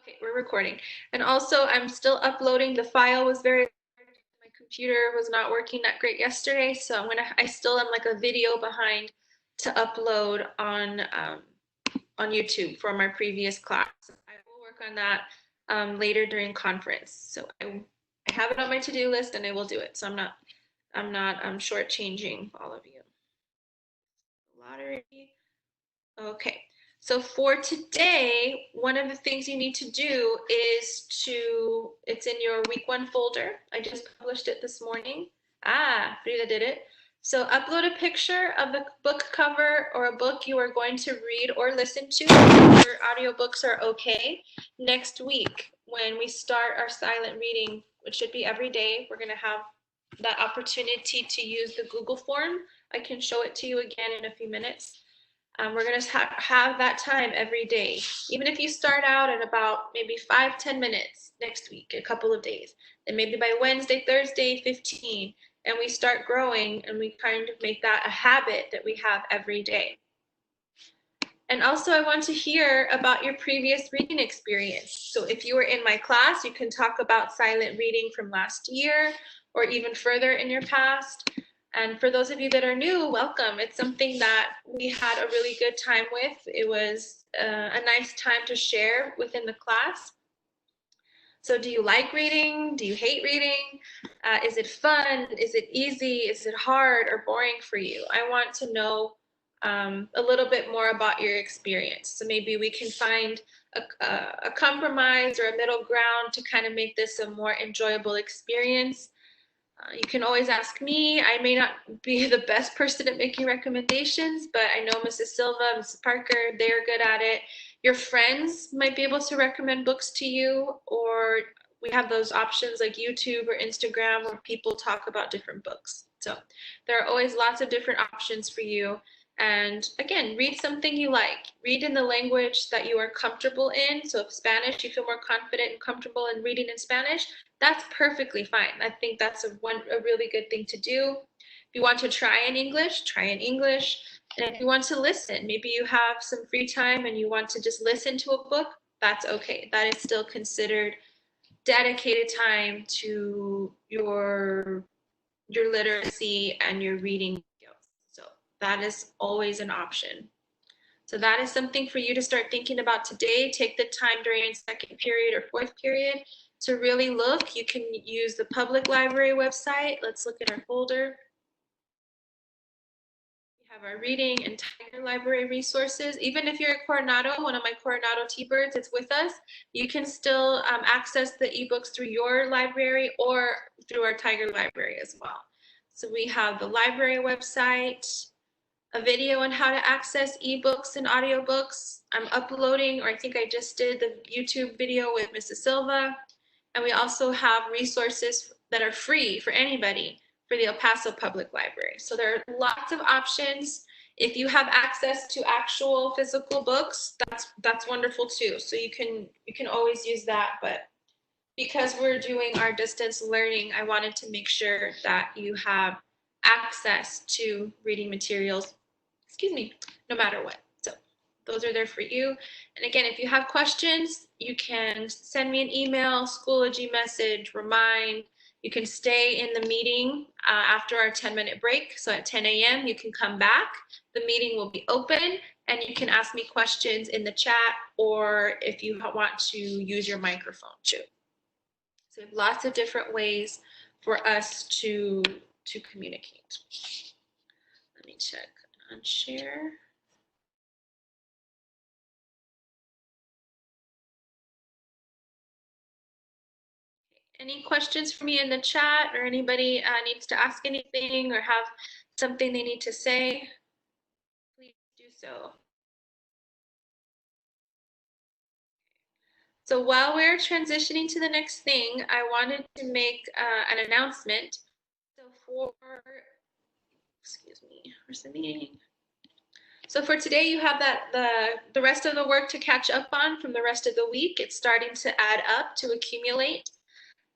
Okay, we're recording. And also, I'm still uploading. The file was very, my computer was not working that great yesterday, so I still am like a video behind to upload on YouTube for my previous class. I will work on that later during conference. So I have it on my to-do list and I will do it. So I'm not shortchanging all of you. Lottery. Okay, so for today, one of the things you need to do is it's in your week 1 folder. I just published it this morning. Ah, Frida did it. So upload a picture of the book cover or a book you are going to read or listen to. Your audiobooks are okay. Next week, when we start our silent reading, which should be every day, we're going to have that opportunity to use the Google form. I can show it to you again in a few minutes. We're going to have that time every day. Even if you start out at about maybe 5-10 minutes next week, a couple of days, then maybe by Wednesday, Thursday, 15, and we start growing and we kind of make that a habit that we have every day. And also I want to hear about your previous reading experience. So if you were in my class, you can talk about silent reading from last year or even further in your past. And for those of you that are new, welcome. It's something that we had a really good time with. It was a nice time to share within the class. So do you like reading? Do you hate reading? Is it fun? Is it easy? Is it hard or boring for you? I want to know a little bit more about your experience. So maybe we can find a compromise or a middle ground to kind of make this a more enjoyable experience. You can always ask me. I may not be the best person at making recommendations, but I know Mrs. Silva, Mrs. Parker, they're good at it. Your friends might be able to recommend books to you, or we have those options like YouTube or Instagram where people talk about different books. So there are always lots of different options for you. And again, read something you like. Read in the language that you are comfortable in. So if Spanish, you feel more confident and comfortable in reading in Spanish, that's perfectly fine. I think that's a really good thing to do. If you want to try in English, try in English. And if you want to listen, maybe you have some free time and you want to just listen to a book, that's okay. That is still considered dedicated time to your literacy and your reading skills. So that is always an option. So that is something for you to start thinking about today. Take the time during second period or fourth period to really look. You can use the public library website. Let's look at our folder. We have our reading and Tiger Library resources. Even if you're at Coronado, one of my Coronado T-Birds, it's with us, you can still access the ebooks through your library or through our Tiger Library as well. So we have the library website, a video on how to access ebooks and audiobooks. I'm uploading, or I think I just did the YouTube video with Mrs. Silva. And we also have resources that are free for anybody for the El Paso Public Library. So there are lots of options. If you have access to actual physical books, that's wonderful too. So you can always use that, but because we're doing our distance learning, I wanted to make sure that you have access to reading materials, no matter what. So those are there for you. And again, if you have questions, you can send me an email, Schoology message, remind. You can stay in the meeting after our 10-minute break. So at 10 a.m., you can come back. The meeting will be open and you can ask me questions in the chat or if you want to use your microphone too. So we have lots of different ways for us to communicate. Let me check on share. Any questions for me in the chat, or anybody needs to ask anything or have something they need to say? Please do so. So while we're transitioning to the next thing, I wanted to make an announcement. So excuse me, where's the meeting? So for today, you have the rest of the work to catch up on from the rest of the week. It's starting to add up, to accumulate.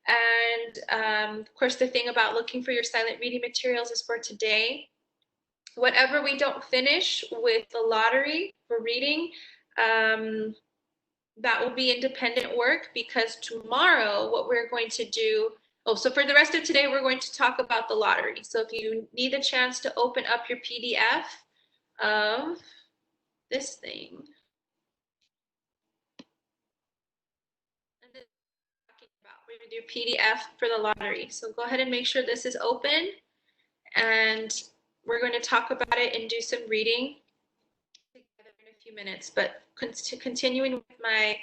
And of course, the thing about looking for your silent reading materials is for today. Whatever we don't finish with the lottery for reading, that will be independent work because tomorrow what we're going to do, oh, so for the rest of today, we're going to talk about the lottery. So if you need a chance to open up your PDF of this thing, and this is talking about, we're going to do PDF for the lottery. So go ahead and make sure this is open, and we're going to talk about it and do some reading together in a few minutes. But continuing with my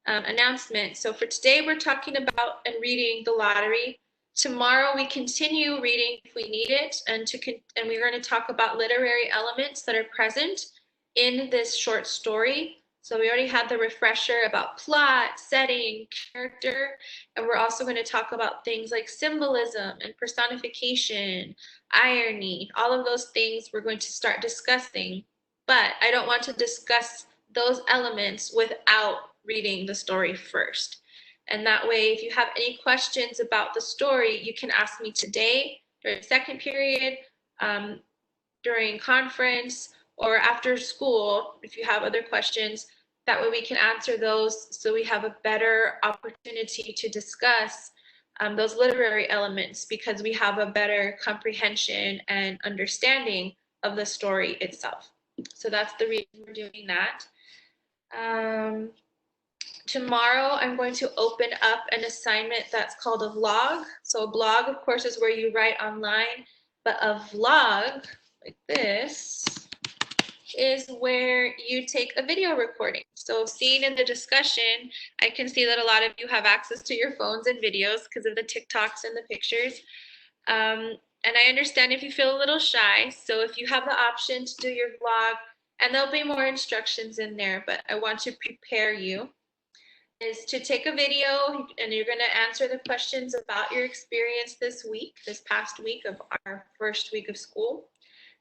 announcement. So for today, we're talking about and reading the lottery. Tomorrow, we continue reading if we need it, and we're going to talk about literary elements that are present in this short story. So we already had the refresher about plot, setting, character, and we're also going to talk about things like symbolism and personification, irony, all of those things we're going to start discussing. But I don't want to discuss those elements without reading the story first. And that way, if you have any questions about the story, you can ask me today during second period, during conference, or after school, if you have other questions. That way we can answer those so we have a better opportunity to discuss those literary elements because we have a better comprehension and understanding of the story itself. So that's the reason we're doing that. Tomorrow I'm going to open up an assignment that's called a vlog. So a blog, of course, is where you write online, but a vlog like this is where you take a video recording. So seeing in the discussion, I can see that a lot of you have access to your phones and videos because of the TikToks and the pictures. And I understand if you feel a little shy. So if you have the option to do your vlog, and there'll be more instructions in there, but I want to prepare you, is to take a video and you're going to answer the questions about your experience this week, this past week of our first week of school.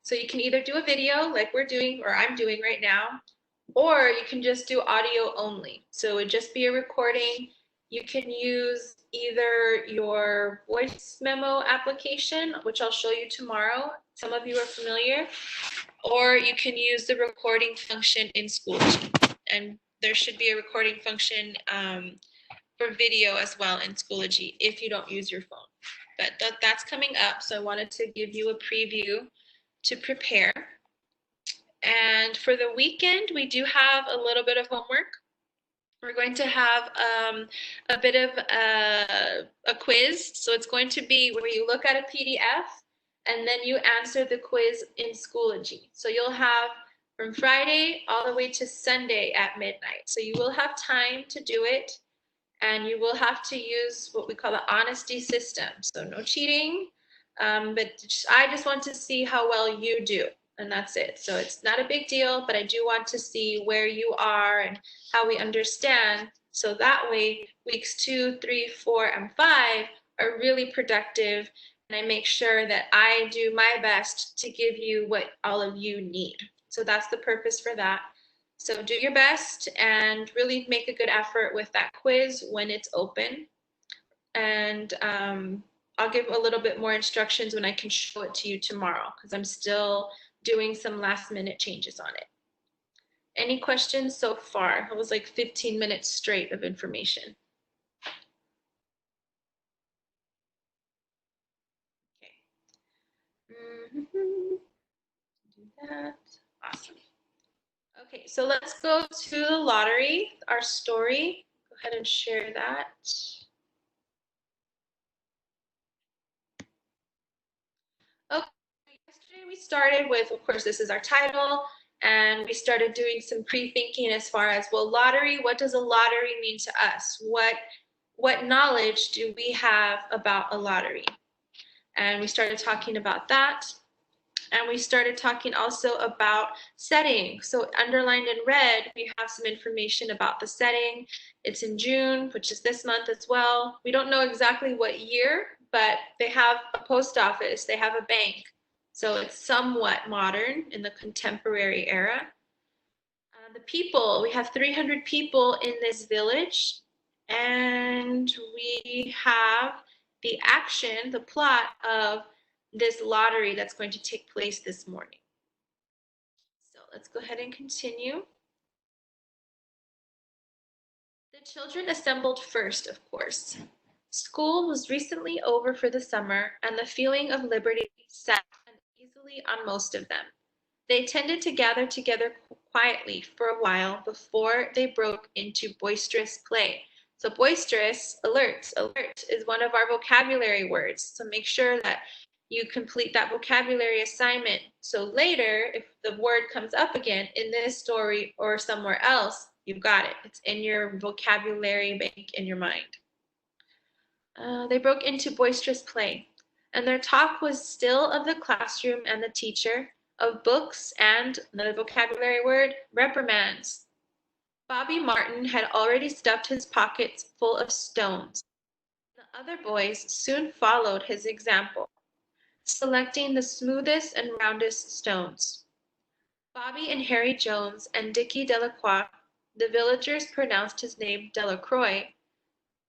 So you can either do a video like we're doing or I'm doing right now, or you can just do audio only. So it would just be a recording. You can use either your voice memo application, which I'll show you tomorrow. Some of you are familiar, or you can use the recording function in Schoology. And there should be a recording function for video as well in Schoology if you don't use your phone. But that's coming up, so I wanted to give you a preview to prepare. And for the weekend, we do have a little bit of homework. We're going to have a bit of a quiz. So it's going to be where you look at a PDF and then you answer the quiz in Schoology. So you'll have from Friday all the way to Sunday at midnight. So you will have time to do it, and you will have to use what we call the honesty system. So no cheating, but I just want to see how well you do, and that's it. So it's not a big deal, but I do want to see where you are and how we understand. So that way, weeks 2, 3, 4, and 5 are really productive, and I make sure that I do my best to give you what all of you need. So that's the purpose for that. So do your best and really make a good effort with that quiz when it's open. And I'll give a little bit more instructions when I can show it to you tomorrow because I'm still doing some last minute changes on it. Any questions so far? It was like 15 minutes straight of information. Okay. Do that. Awesome. Okay, so let's go to the lottery, our story. Go ahead and share that. Okay, yesterday we started with, of course, this is our title, and we started doing some pre-thinking as far as, well, lottery, what does a lottery mean to us? What knowledge do we have about a lottery? And we started talking about that. And we started talking also about setting. So underlined in red, we have some information about the setting. It's in June, which is this month as well. We don't know exactly what year, but they have a post office, they have a bank. So it's somewhat modern in the contemporary era. The people, we have 300 people in this village, and we have the action, the plot of this lottery that's going to take place this morning. So let's go ahead and continue. children assembled first, of course. School was recently over for the summer, and the feeling of liberty sat uneasily on most of them. They tended to gather together quietly for a while before they broke into boisterous play. So boisterous, alert is one of our vocabulary words. So make sure that you complete that vocabulary assignment. So later, if the word comes up again in this story or somewhere else, you've got it. It's in your vocabulary bank in your mind. They broke into boisterous play, and their talk was still of the classroom and the teacher, of books and, another vocabulary word, reprimands. Bobby Martin had already stuffed his pockets full of stones. The other boys soon followed his example, selecting the smoothest and roundest stones. Bobby and Harry Jones and Dickie Delacroix, the villagers pronounced his name Delacroix,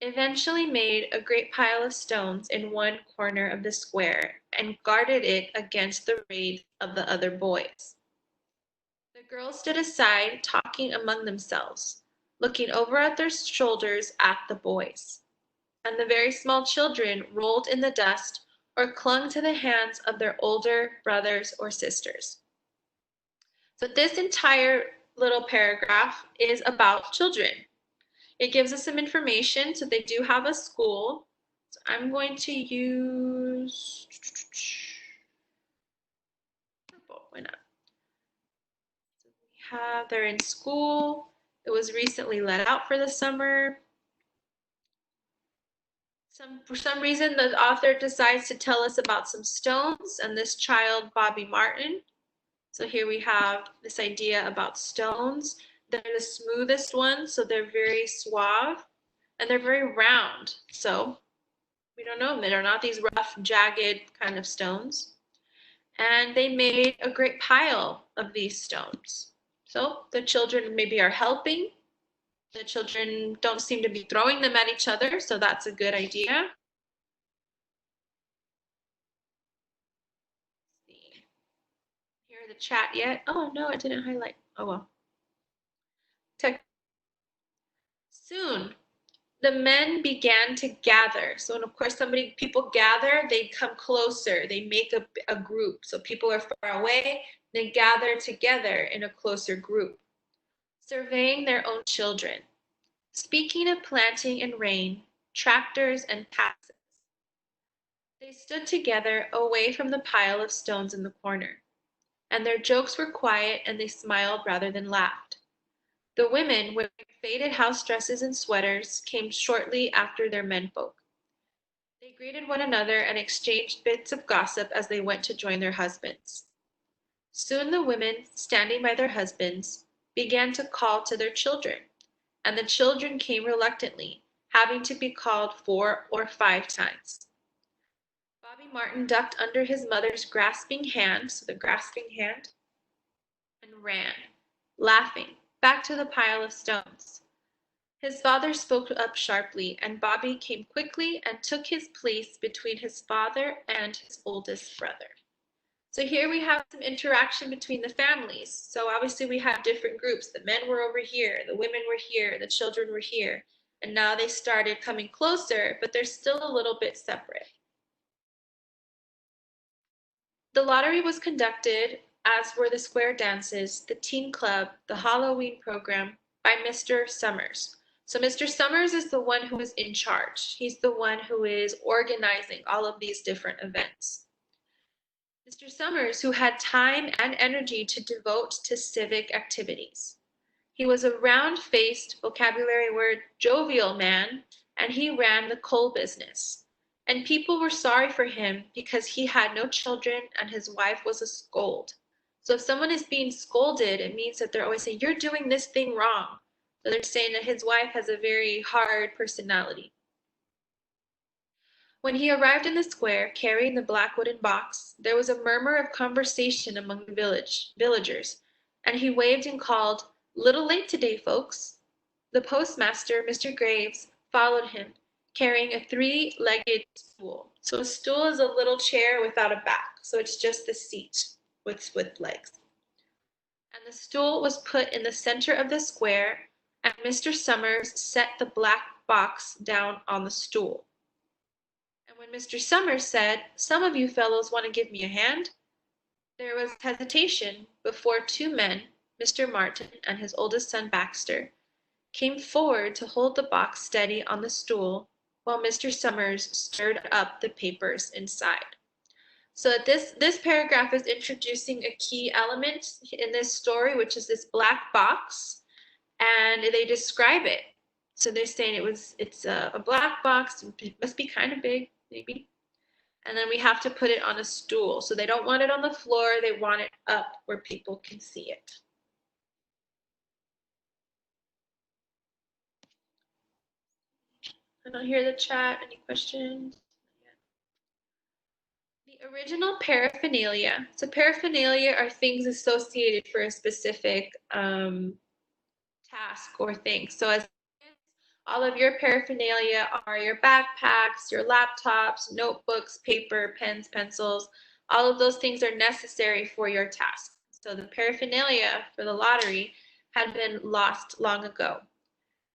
eventually made a great pile of stones in one corner of the square and guarded it against the raids of the other boys. The girls stood aside, talking among themselves, looking over at their shoulders at the boys. And the very small children rolled in the dust or clung to the hands of their older brothers or sisters. So this entire little paragraph is about children. It gives us some information. So they do have a school. So I'm going to use purple. Why not? So we have they're in school. It was recently let out for the summer. For some reason, the author decides to tell us about some stones and this child, Bobby Martin. So here we have this idea about stones. They're the smoothest ones, so they're very suave, and they're very round. So we don't know, they're not these rough, jagged kind of stones. And they made a great pile of these stones. So the children maybe are helping. The children don't seem to be throwing them at each other, so that's a good idea. Hear the chat yet? Oh no, it didn't highlight. Oh well. Soon, the men began to gather. So, and of course, people gather, they come closer, they make a group. So people are far away, they gather together in a closer group, surveying their own children, speaking of planting and rain, tractors and taxes. They stood together away from the pile of stones in the corner, and their jokes were quiet and they smiled rather than laughed. The women, wearing faded house dresses and sweaters, came shortly after their menfolk. They greeted one another and exchanged bits of gossip as they went to join their husbands. Soon the women, standing by their husbands, began to call to their children, and the children came reluctantly, having to be called 4 or 5 times. Bobby Martin ducked under his mother's grasping hand, so the grasping hand, and ran, laughing, back to the pile of stones. His father spoke up sharply, and Bobby came quickly and took his place between his father and his oldest brother. So here we have some interaction between the families. So obviously we have different groups. The men were over here, the women were here, the children were here. And now they started coming closer, but they're still a little bit separate. The lottery was conducted, as were the square dances, the teen club, the Halloween program, by Mr. Summers. So Mr. Summers is the one who is in charge. He's the one who is organizing all of these different events. Mr. Summers, who had time and energy to devote to civic activities. He was a round-faced, vocabulary word, jovial man, and he ran the coal business. And people were sorry for him because he had no children and his wife was a scold. So if someone is being scolded, it means that they're always saying, you're doing this thing wrong. So they're saying that his wife has a very hard personality. When he arrived in the square, carrying the black wooden box, there was a murmur of conversation among the villagers, and he waved and called, "Little late today, folks." The postmaster, Mr. Graves, followed him, carrying a 3-legged stool. So a stool is a little chair without a back, so it's just the seat with legs. And the stool was put in the center of the square, and Mr. Summers set the black box down on the stool. And when Mr. Summers said, "Some of you fellows want to give me a hand," there was hesitation before two men, Mr. Martin and his oldest son Baxter, came forward to hold the box steady on the stool while Mr. Summers stirred up the papers inside. So this paragraph is introducing a key element in this story, which is this black box, and they describe it. So they're saying it's a black box, it must be kind of big, maybe. And then we have to put it on a stool. So they don't want it on the floor, they want it up where people can see it. I don't hear the chat. Any questions? The original paraphernalia. So paraphernalia are things associated for a specific task or thing. So as all of your paraphernalia are your backpacks, your laptops, notebooks, paper, pens, pencils. All of those things are necessary for your task. So the paraphernalia for the lottery had been lost long ago.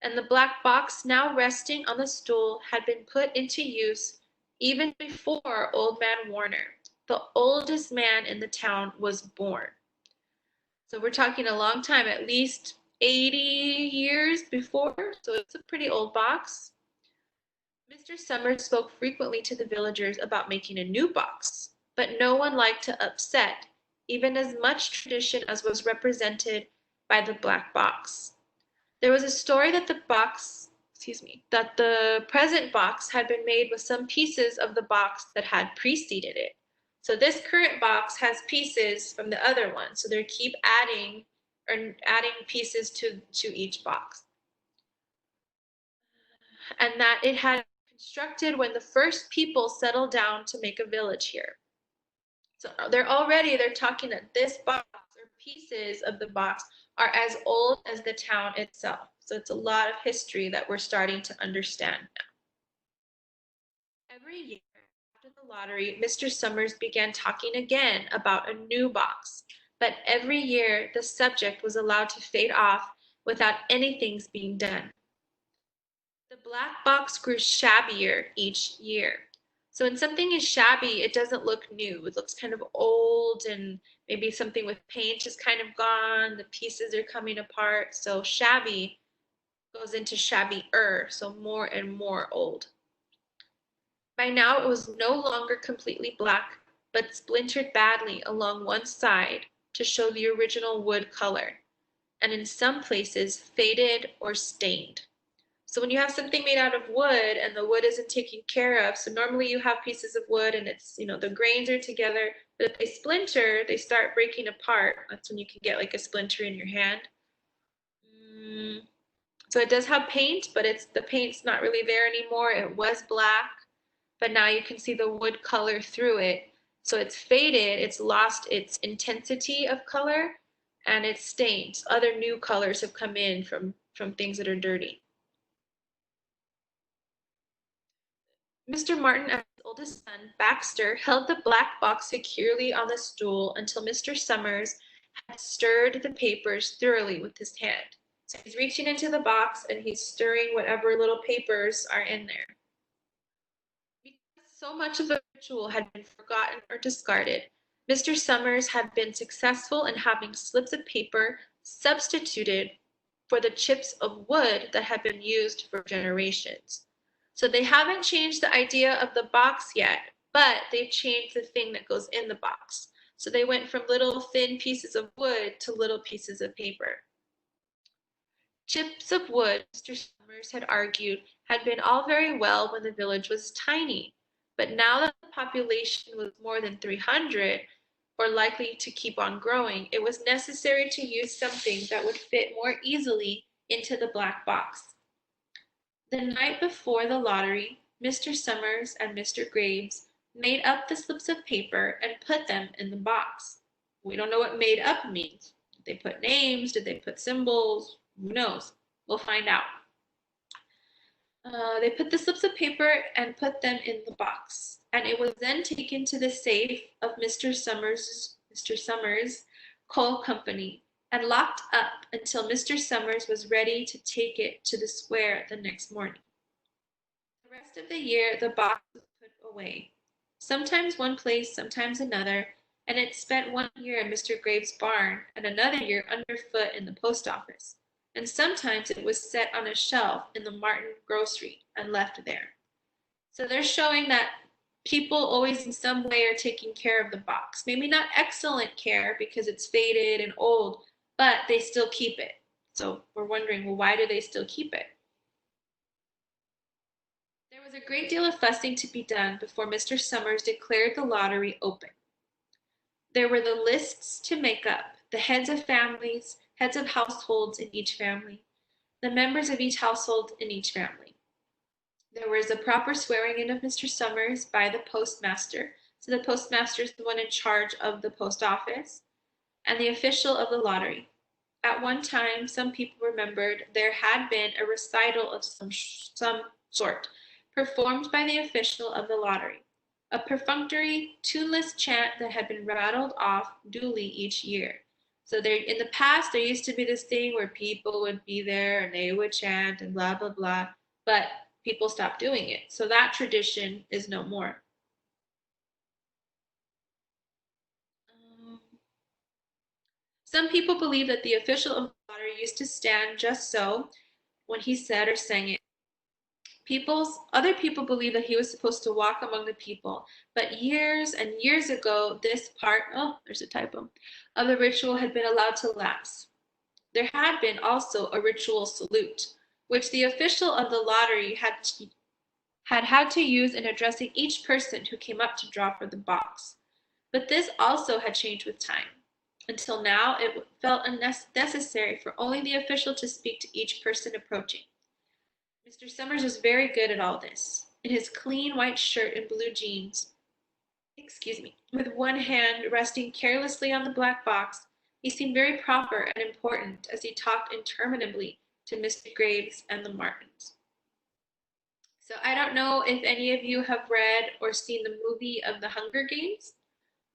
And the black box now resting on the stool had been put into use even before Old Man Warner, the oldest man in the town, was born. So we're talking a long time, at least 80 years before, so it's a pretty old box. Mr. Summers spoke frequently to the villagers about making a new box, but no one liked to upset even as much tradition as was represented by the black box. There was a story that the present box had been made with some pieces of the box that had preceded it. So this current box has pieces from the other one. So they keep adding pieces to each box. And that it had been constructed when the first people settled down to make a village here. So they're talking that this box or pieces of the box are as old as the town itself. So it's a lot of history that we're starting to understand now. Every year after the lottery, Mr. Summers began talking again about a new box, but every year the subject was allowed to fade off without anything's being done. The black box grew shabbier each year. So when something is shabby, it doesn't look new. It looks kind of old, and maybe something with paint is kind of gone. The pieces are coming apart. So shabby goes into shabbier, so more and more old. By now it was no longer completely black, but splintered badly along one side to show the original wood color, and in some places faded or stained. So when you have something made out of wood and the wood isn't taken care of, so normally you have pieces of wood and it's, the grains are together, but if they splinter, they start breaking apart. That's when you can get like a splinter in your hand. So it does have paint, but the paint's not really there anymore. It was black, but now you can see the wood color through it. So it's faded, it's lost its intensity of color, and it's stained. Other new colors have come in from things that are dirty. Mr. Martin and his oldest son, Baxter, held the black box securely on the stool until Mr. Summers had stirred the papers thoroughly with his hand. So he's reaching into the box and he's stirring whatever little papers are in there. Because so much of the ritual had been forgotten or discarded, Mr. Summers had been successful in having slips of paper substituted for the chips of wood that had been used for generations. So they haven't changed the idea of the box yet, but they've changed the thing that goes in the box. So they went from little thin pieces of wood to little pieces of paper. Chips of wood, Mr. Summers had argued, had been all very well when the village was tiny, but now that the population was more than 300, or likely to keep on growing, it was necessary to use something that would fit more easily into the black box. The night before the lottery, Mr. Summers and Mr. Graves made up the slips of paper and put them in the box. We don't know what made up means. Did they put names? Did they put symbols? Who knows? We'll find out. They put the slips of paper and put them in the box, and it was then taken to the safe of Mr. Summers' coal company and locked up until Mr. Summers was ready to take it to the square the next morning. The rest of the year, the box was put away, sometimes one place, sometimes another, and it spent 1 year in Mr. Graves' barn and another year underfoot in the post office. And sometimes it was set on a shelf in the Martin grocery and left there. So they're showing that people always in some way are taking care of the box. Maybe not excellent care because it's faded and old, but they still keep it. So we're wondering, well, why do they still keep it? There was a great deal of fussing to be done before Mr. Summers declared the lottery open. There were the lists to make up, the heads of families, heads of households in each family, the members of each household in each family. There was a proper swearing in of Mr. Summers by the postmaster. So the postmaster is the one in charge of the post office and the official of the lottery. At one time, some people remembered there had been a recital of some sort performed by the official of the lottery, a perfunctory, tuneless chant that had been rattled off duly each year. So there, in the past, there used to be this thing where people would be there and they would chant and blah blah blah, but people stopped doing it. So that tradition is no more. Um, some people believe that the official of the lottery used to stand just so when he said or sang it. Other people believe that he was supposed to walk among the people, but years and years ago, this part, oh, there's a typo, of the ritual had been allowed to lapse. There had been also a ritual salute, which the official of the lottery had to use in addressing each person who came up to draw for the box. But this also had changed with time. Until now, it felt necessary for only the official to speak to each person approaching. Mr. Summers was very good at all this. In his clean white shirt and blue jeans, with one hand resting carelessly on the black box, he seemed very proper and important as he talked interminably to Mr. Graves and the Martins. So I don't know if any of you have read or seen the movie of the Hunger Games,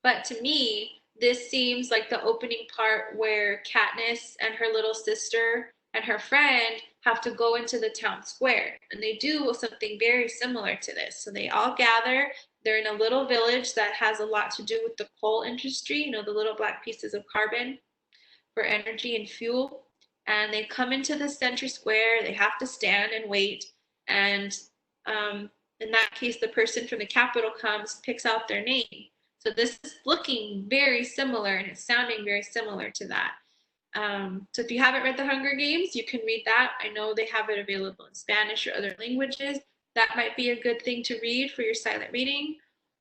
but to me, this seems like the opening part where Katniss and her little sister and her friend have to go into the town square. And they do something very similar to this. So they all gather. They're in a little village that has a lot to do with the coal industry, the little black pieces of carbon for energy and fuel. And they come into the center square. They have to stand and wait. And in that case, the person from the capital comes, picks out their name. So this is looking very similar and it's sounding very similar to that. So if you haven't read The Hunger Games, you can read that. I know they have it available in Spanish or other languages. That might be a good thing to read for your silent reading.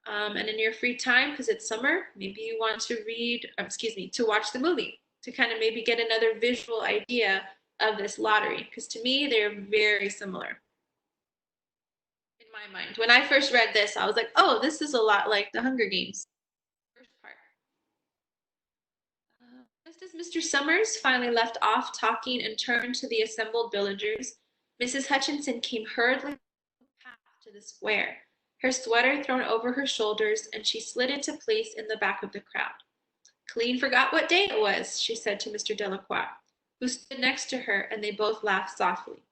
And in your free time, because it's summer, maybe you want to to watch the movie to kind of maybe get another visual idea of this lottery. Because to me, they're very similar in my mind. When I first read this, I was like, oh, this is a lot like The Hunger Games. First part. Just as Mr. Summers finally left off talking and turned to the assembled villagers, Mrs. Hutchinson came hurriedly down the path to the square, her sweater thrown over her shoulders, and she slid into place in the back of the crowd. Clean forgot what day it was, she said to Mr. Delacroix, who stood next to her, and they both laughed softly.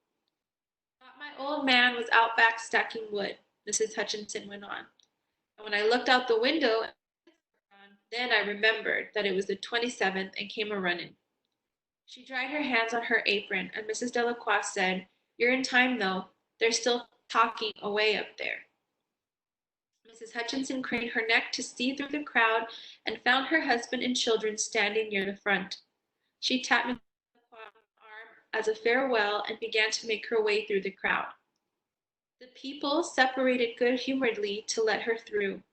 I thought my old man was out back stacking wood, Mrs. Hutchinson went on. And when I looked out the window, then I remembered that it was the 27th and came a running. She dried her hands on her apron, and Mrs. Delacroix said, You're in time, though. They're still talking away up there. Mrs. Hutchinson craned her neck to see through the crowd and found her husband and children standing near the front. She tapped Mrs. Delacroix on the arm as a farewell and began to make her way through the crowd. The people separated good-humoredly to let her through.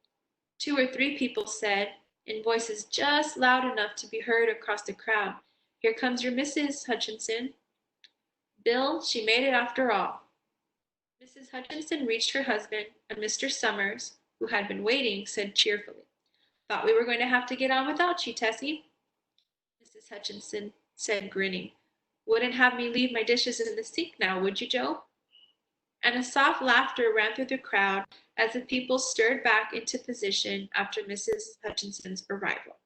2 or 3 people said, in voices just loud enough to be heard across the crowd, Here comes your Mrs. Hutchinson. Bill, she made it after all. Mrs. Hutchinson reached her husband, and Mr. Summers, who had been waiting, said cheerfully, Thought we were going to have to get on without you, Tessie. Mrs. Hutchinson said, grinning, Wouldn't have me leave my dishes in the sink now, would you, Joe? And a soft laughter ran through the crowd as the people stirred back into position after Mrs. Hutchinson's arrival.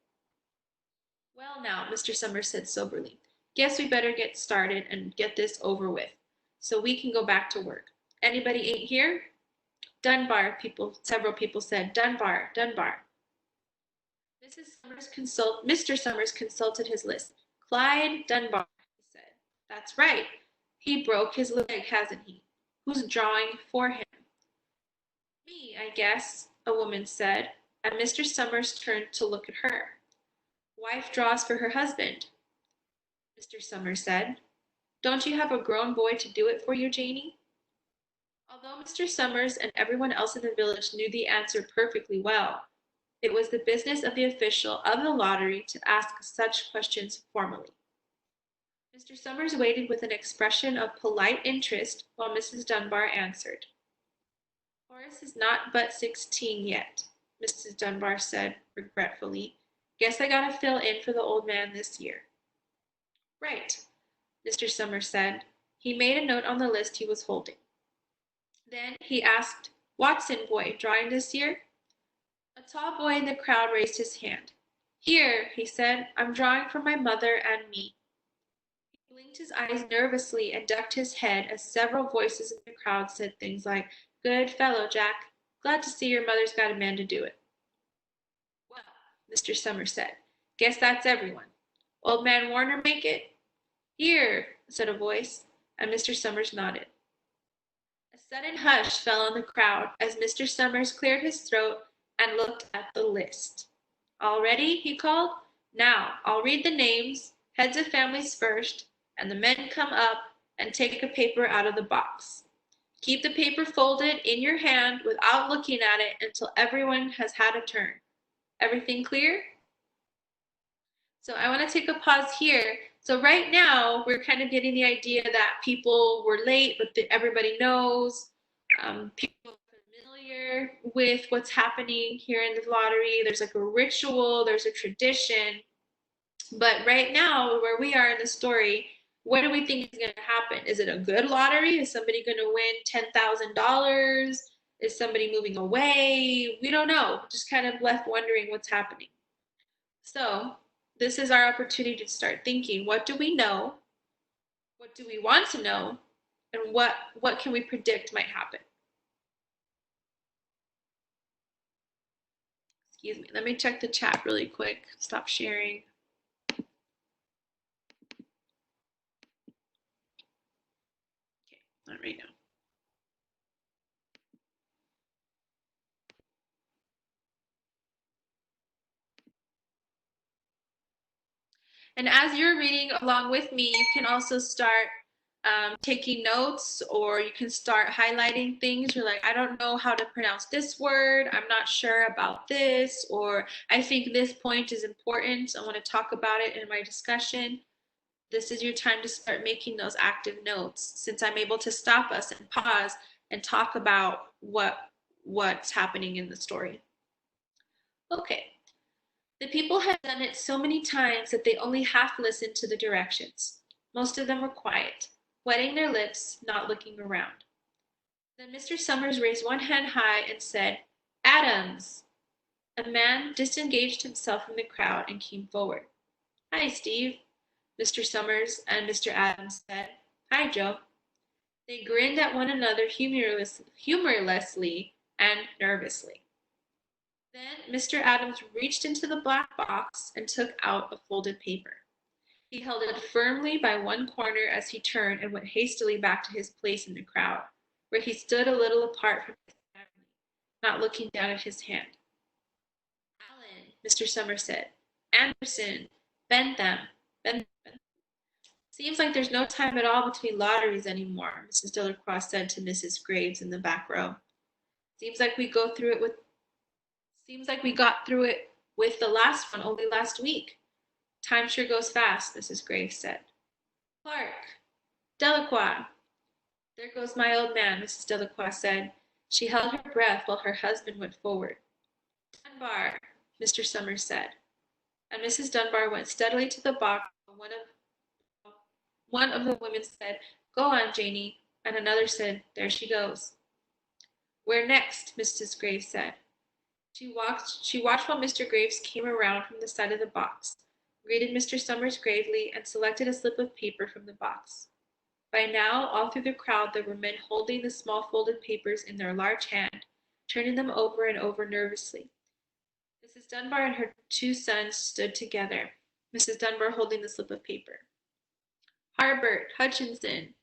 Well, now, Mr. Summers said soberly, guess we better get started and get this over with so we can go back to work. Anybody ain't here? Dunbar, several people said, Dunbar, Dunbar. Mr. Summers consulted his list. Clyde Dunbar, he said. That's right. He broke his leg, hasn't he? Who's drawing for him? Me, I guess, a woman said, and Mr. Summers turned to look at her. Wife draws for her husband, Mr. Summers said. Don't you have a grown boy to do it for you, Janie? Although Mr. Summers and everyone else in the village knew the answer perfectly well, it was the business of the official of the lottery to ask such questions formally. Mr. Summers waited with an expression of polite interest while Mrs. Dunbar answered. Horace is not but 16 yet, Mrs. Dunbar said regretfully. Guess I gotta fill in for the old man this year. Right, Mr. Summers said. He made a note on the list he was holding. Then he asked, Watson boy, drawing this year? A tall boy in the crowd raised his hand. Here, he said, I'm drawing for my mother and me. He blinked his eyes nervously and ducked his head as several voices in the crowd said things like, Good fellow, Jack. Glad to see your mother's got a man to do it. Well, Mr. Summers said, guess that's everyone. Old man Warner make it? Here, said a voice, and Mr. Summers nodded. A sudden hush fell on the crowd as Mr. Summers cleared his throat and looked at the list. All ready? He called. Now, I'll read the names, heads of families first, and the men come up and take a paper out of the box. Keep the paper folded in your hand without looking at it until everyone has had a turn. Everything clear? So I want to take a pause here. So right now, we're kind of getting the idea that people were late, but everybody knows. People are familiar with what's happening here in the lottery. There's like a ritual, there's a tradition. But right now, where we are in the story, what do we think is going to happen? Is it a good lottery? Is somebody going to win $10,000? Is somebody moving away? We don't know. Just kind of left wondering what's happening. So this is our opportunity to start thinking, what do we know? What do we want to know? And what can we predict might happen? Excuse me, let me check the chat really quick. Stop sharing. Okay, not right now. And as you're reading along with me, you can also start taking notes, or you can start highlighting things. You're like, I don't know how to pronounce this word. I'm not sure about this, or I think this point is important. I want to talk about it in my discussion. This is your time to start making those active notes, since I'm able to stop us and pause and talk about what's happening in the story. Okay. The people had done it so many times that they only half listened to the directions. Most of them were quiet, wetting their lips, not looking around. Then Mr. Summers raised one hand high and said, Adams! A man disengaged himself from the crowd and came forward. Hi, Steve, Mr. Summers and Mr. Adams said. Hi, Joe. They grinned at one another humorlessly and nervously. Then Mr. Adams reached into the black box and took out a folded paper. He held it firmly by one corner as he turned and went hastily back to his place in the crowd, where he stood a little apart from his family, not looking down at his hand. Allen, Mr. Summers said. Anderson, Bentham. Seems like there's no time at all between lotteries anymore, Mrs. Delacroix said to Mrs. Graves in the back row. Seems like we got through it with the last one only last week. Time sure goes fast, Mrs. Graves said. Clark, Delacroix. There goes my old man, Mrs. Delacroix said. She held her breath while her husband went forward. Dunbar, Mr. Summers said. And Mrs. Dunbar went steadily to the box. One of the women said, Go on, Janie, and another said, There she goes. Where next? Mrs. Graves said. She watched while Mr. Graves came around from the side of the box. greeted Mr. Summers gravely, and selected a slip of paper from the box. By now, all through the crowd, there were men holding the small folded papers in their large hand, turning them over and over nervously. Mrs. Dunbar and her two sons stood together, Mrs. Dunbar holding the slip of paper. Harbert, Hutchinson,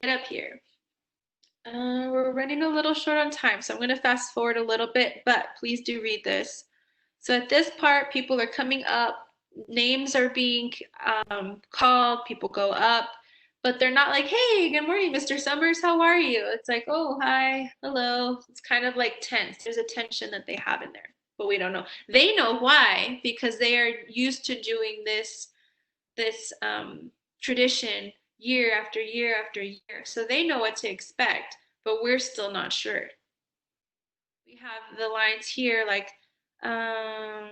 get up here. We're running a little short on time, so I'm going to fast forward a little bit, but please do read this. So at this part, people are coming up, names are being called, people go up, but they're not like, hey, good morning, Mr. Summers, how are you? It's like, oh, hi, hello. It's kind of like tense. There's a tension that they have in there, but we don't know. They know why, because they are used to doing this tradition year after year after year. So they know what to expect, but we're still not sure. We have the lines here like, um,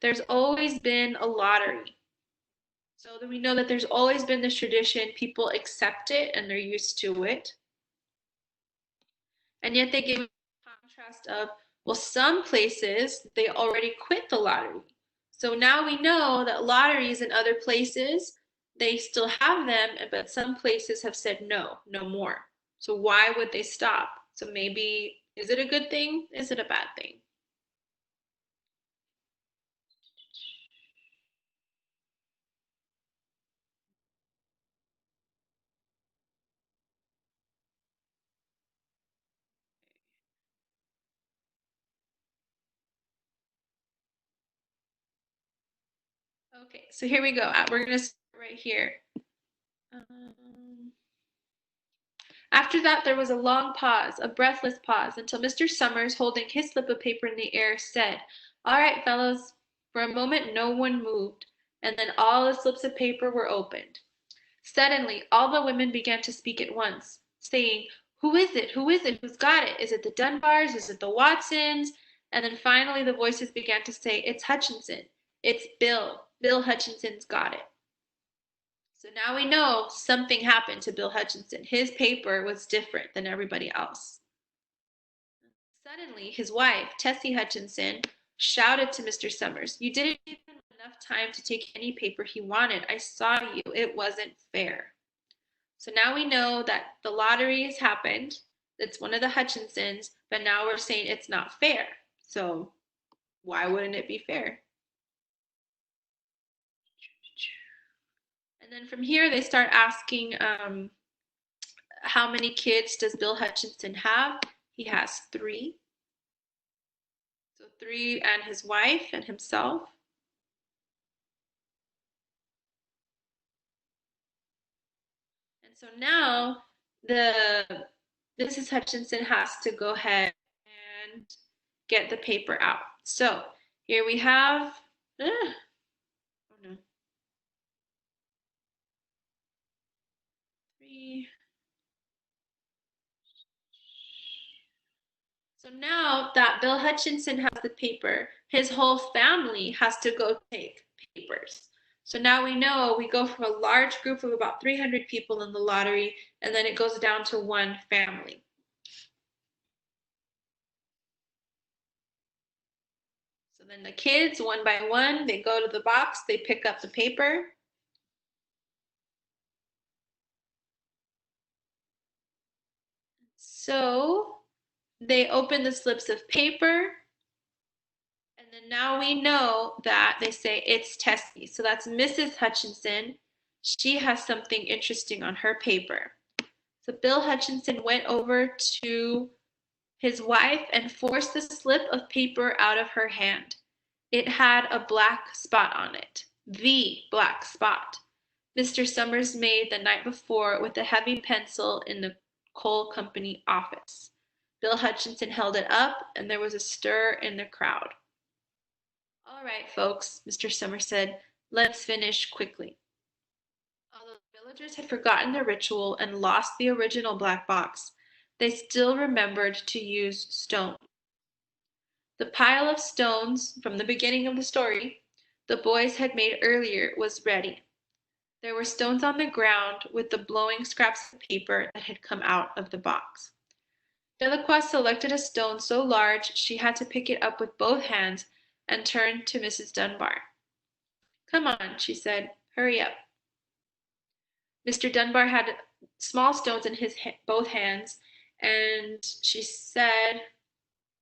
there's always been a lottery. So that we know that there's always been this tradition, people accept it and they're used to it. And yet they give a contrast of, well, some places they already quit the lottery. So now we know that lotteries in other places, they still have them, but some places have said no, no more. So why would they stop? So maybe, is it a good thing? Is it a bad thing? Okay, so here we go. We're going to start right here. After that, there was a long pause, a breathless pause, until Mr. Summers, holding his slip of paper in the air, said, all right, fellows. For a moment, no one moved, and then all the slips of paper were opened. Suddenly, all the women began to speak at once, saying, who is it? Who is it? Who's got it? Is it the Dunbars? Is it the Watsons? And then finally, the voices began to say, it's Hutchinson. It's Bill. Bill Hutchinson's got it. So now we know something happened to Bill Hutchinson. His paper was different than everybody else. Suddenly, his wife, Tessie Hutchinson, shouted to Mr. Summers, you didn't give him enough time to take any paper he wanted. I saw you. It wasn't fair. So now we know that the lottery has happened. It's one of the Hutchinsons, but now we're saying it's not fair. So why wouldn't it be fair? And then from here, they start asking, how many kids does Bill Hutchinson have? He has 3. So 3 and his wife and himself. And so now the Mrs. Hutchinson has to go ahead and get the paper out. So here we have, oh no, 3. So now that Bill Hutchinson has the paper, his whole family has to go take papers. So now we know we go from a large group of about 300 people in the lottery, and then it goes down to one family. So then the kids, one by one, they go to the box, they pick up the paper. So they open the slips of paper. And then now we know that they say it's Tessie. So that's Mrs. Hutchinson. She has something interesting on her paper. So Bill Hutchinson went over to his wife and forced the slip of paper out of her hand. It had a black spot on it. The black spot Mr. Summers made the night before with a heavy pencil in the coal company office. Bill Hutchinson held it up, and there was a stir in the crowd. All right, folks, Mr. Summers said, let's finish quickly. Although the villagers had forgotten their ritual and lost the original black box, they still remembered to use stone. The pile of stones from the beginning of the story the boys had made earlier was ready. There were stones on the ground with the blowing scraps of paper that had come out of the box. Delacroix selected a stone so large she had to pick it up with both hands and turned to Mrs. Dunbar. Come on, she said. Hurry up. Mr. Dunbar had small stones in his both hands, and she said,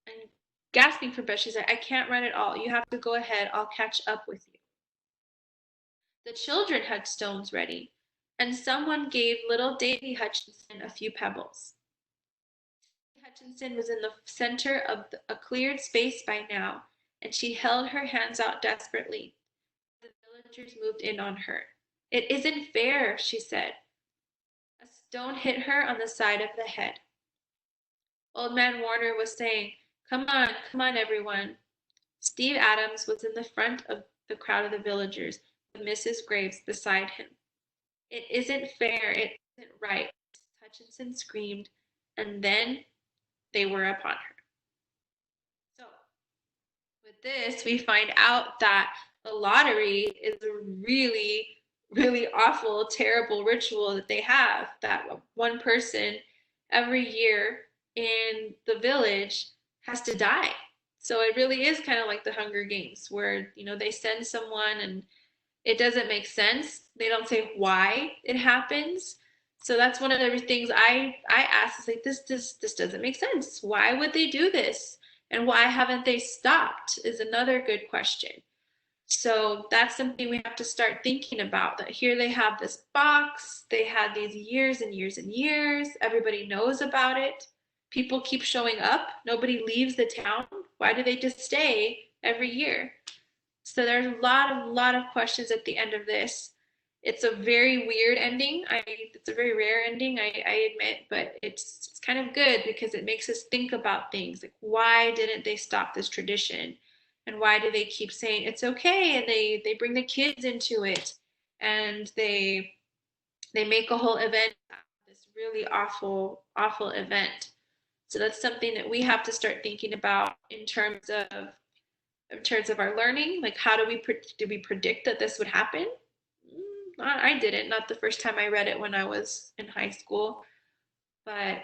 and gasping for breath, she said, I can't run at all. You have to go ahead. I'll catch up with you. The children had stones ready, and someone gave little Davy Hutchinson a few pebbles. Hutchinson was in the center of a cleared space by now, and she held her hands out desperately. The villagers moved in on her. It isn't fair, she said. A stone hit her on the side of the head. Old Man Warner was saying, come on, everyone. Steve Adams was in the front of the crowd of the villagers, with Mrs. Graves beside him. It isn't fair, it isn't right, Hutchinson screamed, and then they were upon her. So, with this, we find out that the lottery is a really, really awful, terrible ritual that they have, that one person every year in the village has to die. So it really is kind of like the Hunger Games, where they send someone and it doesn't make sense. They don't say why it happens. So that's one of the things I ask is like this doesn't make sense. Why would they do this? And why haven't they stopped is another good question. So that's something we have to start thinking about, that here they have this box, they had these years and years and years, everybody knows about it. People keep showing up, nobody leaves the town. Why do they just stay every year? So there's a lot of questions at the end of this. It's a very weird ending. It's a very rare ending, I admit, but it's kind of good because it makes us think about things like why didn't they stop this tradition, and why do they keep saying it's okay, and they bring the kids into it, and they make a whole event out of this really awful event. So that's something that we have to start thinking about in terms of our learning. Like, how do we predict that this would happen? I didn't. Not the first time I read it when I was in high school, but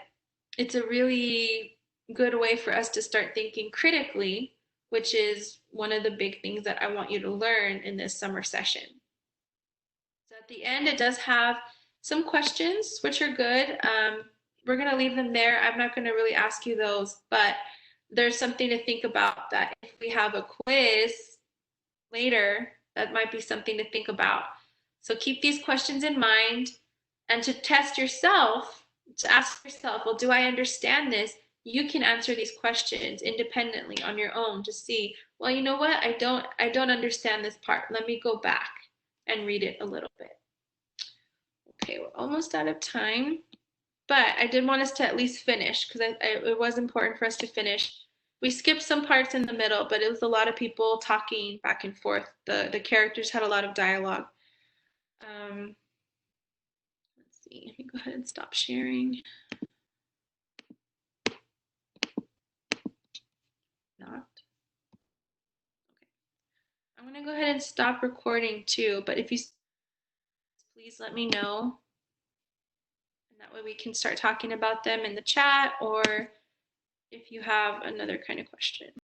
it's a really good way for us to start thinking critically, which is one of the big things that I want you to learn in this summer session. So at the end, it does have some questions, which are good. We're going to leave them there. I'm not going to really ask you those, but there's something to think about, that if we have a quiz later, that might be something to think about. So keep these questions in mind, and to test yourself, to ask yourself, well, do I understand this? You can answer these questions independently on your own to see, well, you know what? I don't understand this part. Let me go back and read it a little bit. Okay, we're almost out of time, but I did want us to at least finish, because it was important for us to finish. We skipped some parts in the middle, but it was a lot of people talking back and forth. The characters had a lot of dialogue. Let's see, let me go ahead and stop sharing. Not. Okay. I'm gonna go ahead and stop recording too, but if you please let me know. And that way we can start talking about them in the chat, or if you have another kind of question.